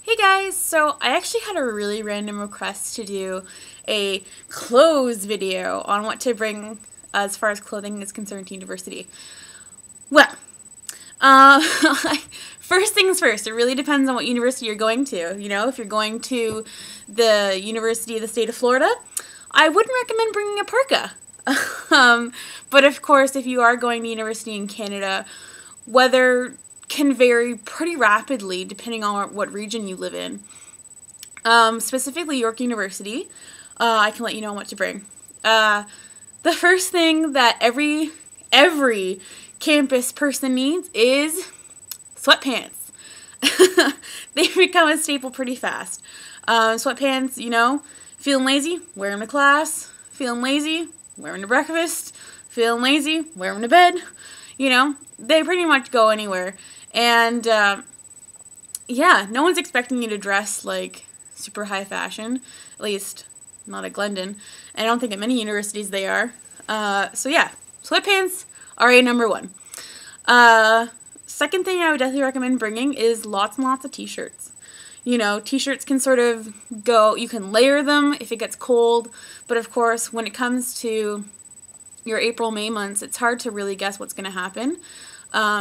Hey guys, so I actually had a really random request to do a clothes video on what to bring as far as clothing is concerned to university. Well, uh, first things first, it really depends on what university you're going to. You know, if you're going to the University of the State of Florida, I wouldn't recommend bringing a parka. But of course, if you are going to university in Canada, weather can vary pretty rapidly depending on what region you live in. Specifically York University, I can let you know what to bring. The first thing that every campus person needs is sweatpants. They become a staple pretty fast. Sweatpants, you know, feeling lazy, wear them to class. Feeling lazy, wear them to breakfast. Feeling lazy, wear them to bed. You know, they pretty much go anywhere. And, yeah, no one's expecting you to dress, like, super high fashion. At least, not at Glendon. And I don't think at many universities they are. So, yeah, sweatpants are a number one. Second thing I would definitely recommend bringing is lots and lots of t-shirts. You know, t-shirts can sort of go, you can layer them if it gets cold. But, of course, when it comes to your April, May months, it's hard to really guess what's going to happen.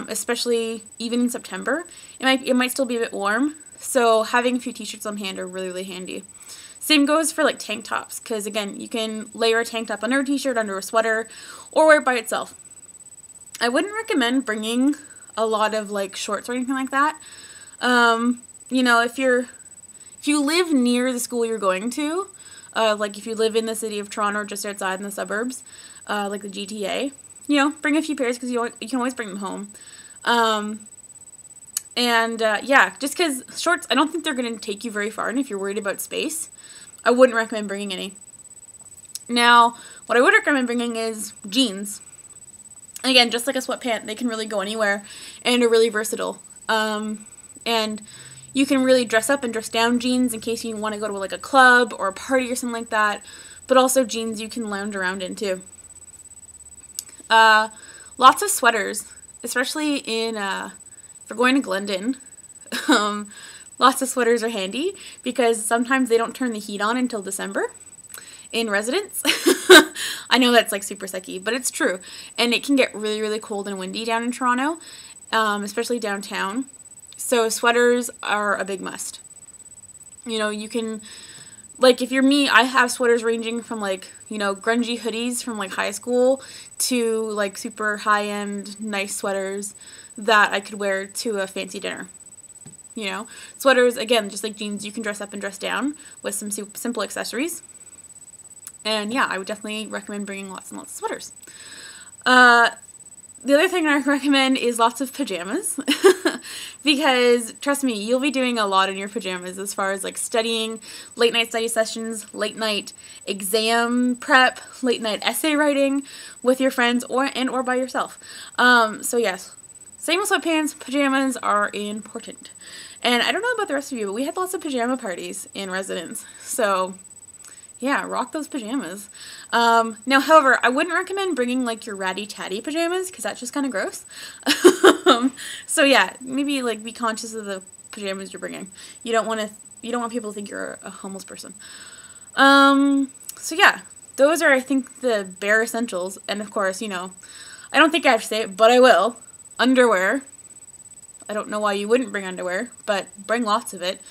Especially even in September, it might still be a bit warm, so having a few t-shirts on hand are really, really handy. Same goes for like tank tops, because again, you can layer a tank top under a t-shirt, under a sweater, or wear it by itself. I wouldn't recommend bringing a lot of like shorts or anything like that. You know, if you live near the school you're going to, like if you live in the city of Toronto or just outside in the suburbs, like the GTA, you know, bring a few pairs because you can always bring them home. Yeah, just because shorts, I don't think they're going to take you very far, and if you're worried about space, I wouldn't recommend bringing any. Now, what I would recommend bringing is jeans. Again, just like a sweatpant, they can really go anywhere, and are really versatile. And you can really dress up and dress down jeans in case you want to go to like a club or a party or something like that, but also jeans you can lounge around in too. Lots of sweaters, especially in, if we're going to Glendon, lots of sweaters are handy because sometimes they don't turn the heat on until December in residence. I know that's like super sucky, but it's true. And it can get really, really cold and windy down in Toronto, especially downtown. So sweaters are a big must. You know, you can, like, if you're me, I have sweaters ranging from, like, you know, grungy hoodies from, like, high school to, like, super high-end, nice sweaters that I could wear to a fancy dinner. You know? Sweaters, again, just like jeans, you can dress up and dress down with some simple accessories. And, yeah, I would definitely recommend bringing lots and lots of sweaters. The other thing I recommend is lots of pajamas. Because, trust me, you'll be doing a lot in your pajamas as far as like studying, late night study sessions, late night exam prep, late night essay writing with your friends or by yourself. So yes, same with sweatpants, pajamas are important. And I don't know about the rest of you, but we had lots of pajama parties in residence. So yeah, rock those pajamas. Now, however, I wouldn't recommend bringing like your ratty tatty pajamas because that's just kind of gross. So yeah, maybe like be conscious of the pajamas you're bringing. You don't want people to think you're a homeless person. So yeah, those are I think the bare essentials. And of course, you know, I don't think I have to say it, but I will. Underwear. I don't know why you wouldn't bring underwear, but bring lots of it.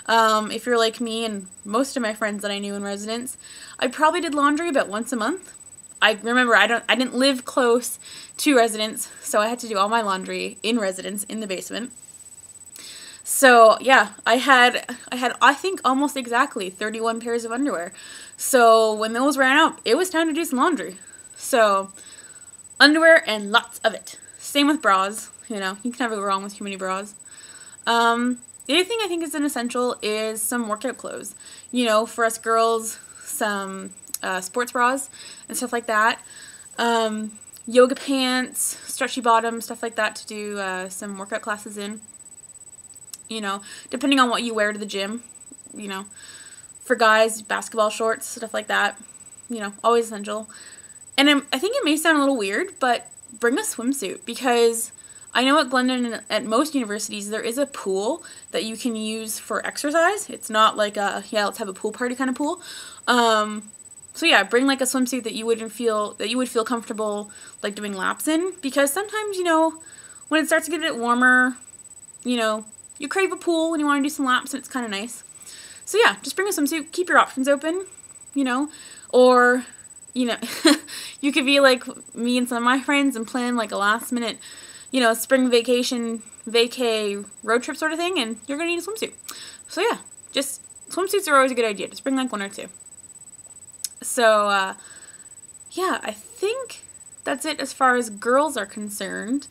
If you're like me and most of my friends that I knew in residence, I probably did laundry about once a month. I remember I didn't live close to residence, so I had to do all my laundry in residence in the basement. So yeah, I had I think almost exactly 31 pairs of underwear. So when those ran out, it was time to do some laundry. So underwear and lots of it. Same with bras. You know, you can never go wrong with too many bras. The other thing I think is an essential is some workout clothes. You know, for us girls, some sports bras and stuff like that. Yoga pants, stretchy bottoms, stuff like that to do some workout classes in. You know, depending on what you wear to the gym. You know, for guys, basketball shorts, stuff like that. You know, always essential. And I think it may sound a little weird, but bring a swimsuit because I know at Glendon and at most universities there is a pool that you can use for exercise. It's not like a, yeah, let's have a pool party kind of pool. So yeah, bring like a swimsuit that you would feel comfortable like doing laps in, because sometimes, you know, when it starts to get a bit warmer, you know, you crave a pool and you want to do some laps and it's kind of nice. So yeah, just bring a swimsuit, keep your options open, you know, or, you know, you could be like me and some of my friends and plan like a last minute, you know, spring vacation, vacay road trip sort of thing, and you're going to need a swimsuit. So yeah, just swimsuits are always a good idea. Just bring like one or two. So, yeah, I think that's it as far as girls are concerned.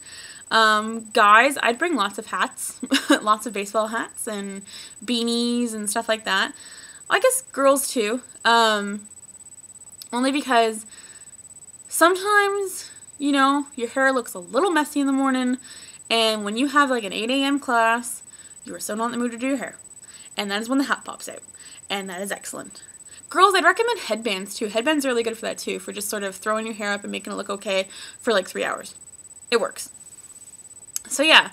Guys, I'd bring lots of hats, lots of baseball hats and beanies and stuff like that. I guess girls too, only because sometimes, you know, your hair looks a little messy in the morning, and when you have like an 8 a.m. class, you are so not in the mood to do your hair. And that is when the hat pops out, and that is excellent. Girls, I'd recommend headbands too. Headbands are really good for that too, for just sort of throwing your hair up and making it look okay for like 3 hours. It works. So yeah,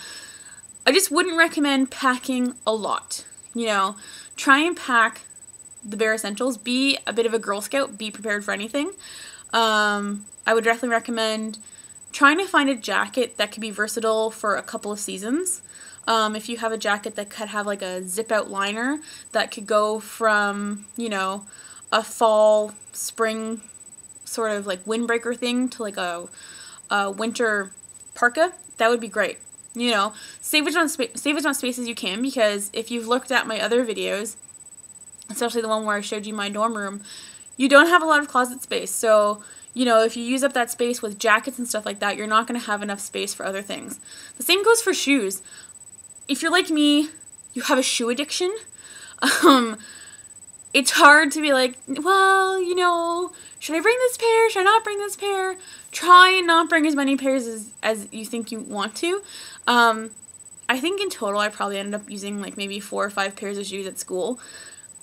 I just wouldn't recommend packing a lot. You know, try and pack the bare essentials. Be a bit of a Girl Scout. Be prepared for anything. I would definitely recommend trying to find a jacket that could be versatile for a couple of seasons. If you have a jacket that could have like a zip out liner that could go from, you know, a fall, spring sort of like windbreaker thing to like a winter parka, that would be great. You know, save as much space as you can, because if you've looked at my other videos, especially the one where I showed you my dorm room, you don't have a lot of closet space. So, you know, if you use up that space with jackets and stuff like that, you're not going to have enough space for other things. The same goes for shoes. If you're like me, you have a shoe addiction. It's hard to be like, well, you know, should I bring this pair? Should I not bring this pair? Try and not bring as many pairs as you think you want to. I think in total I probably ended up using like maybe 4 or 5 pairs of shoes at school.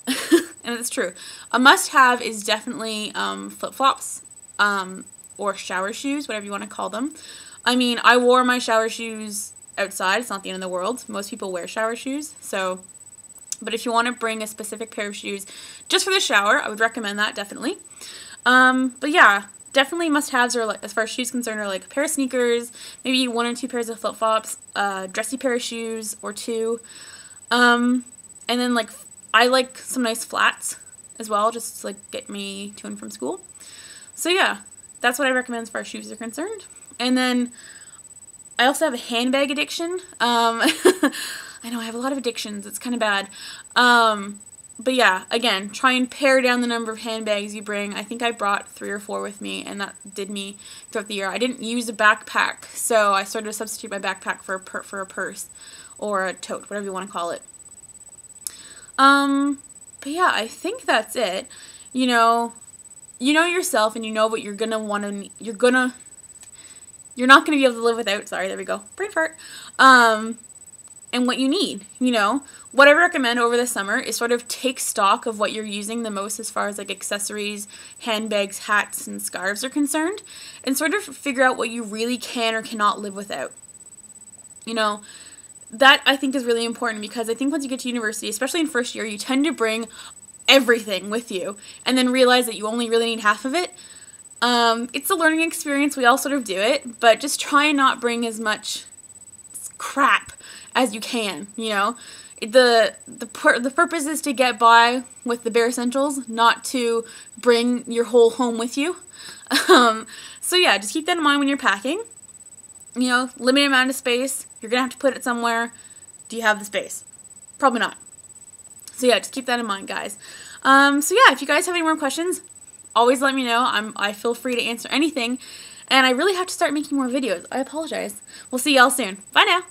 And it's true. A must-have is definitely flip-flops or shower shoes, whatever you want to call them. I mean, I wore my shower shoes outside. It's not the end of the world. Most people wear shower shoes. So, but if you want to bring a specific pair of shoes just for the shower, I would recommend that, definitely. But yeah, definitely must-haves are, like, as far as shoes concerned, are like a pair of sneakers, maybe 1 or 2 pairs of flip-flops, a dressy pair of shoes or 2, and then like I like some nice flats as well, just to like get me to and from school. So yeah, that's what I recommend as far as shoes are concerned. And then I also have a handbag addiction. I know I have a lot of addictions. It's kind of bad. But yeah, again, try and pare down the number of handbags you bring. I think I brought 3 or 4 with me, and that did me throughout the year. I didn't use a backpack, so I started to substitute my backpack for a purse or a tote, whatever you want to call it. But yeah, I think that's it. You know yourself, and you know what you're gonna want to. You're not gonna be able to live without. Sorry, there we go. Brain fart. And what you need, you know. What I recommend over the summer is sort of take stock of what you're using the most as far as like accessories, handbags, hats, and scarves are concerned, and sort of figure out what you really can or cannot live without. You know, that I think is really important, because I think once you get to university, especially in first year, you tend to bring everything with you and then realize that you only really need half of it. It's a learning experience. We all sort of do it, but just try and not bring as much crap as you can, you know. The purpose is to get by with the bare essentials, not to bring your whole home with you. So yeah, just keep that in mind when you're packing. You know, limited amount of space. You're going to have to put it somewhere. Do you have the space? Probably not. So yeah, just keep that in mind, guys. So yeah, if you guys have any more questions, always let me know. I feel free to answer anything. And I really have to start making more videos. I apologize. We'll see y'all soon. Bye now.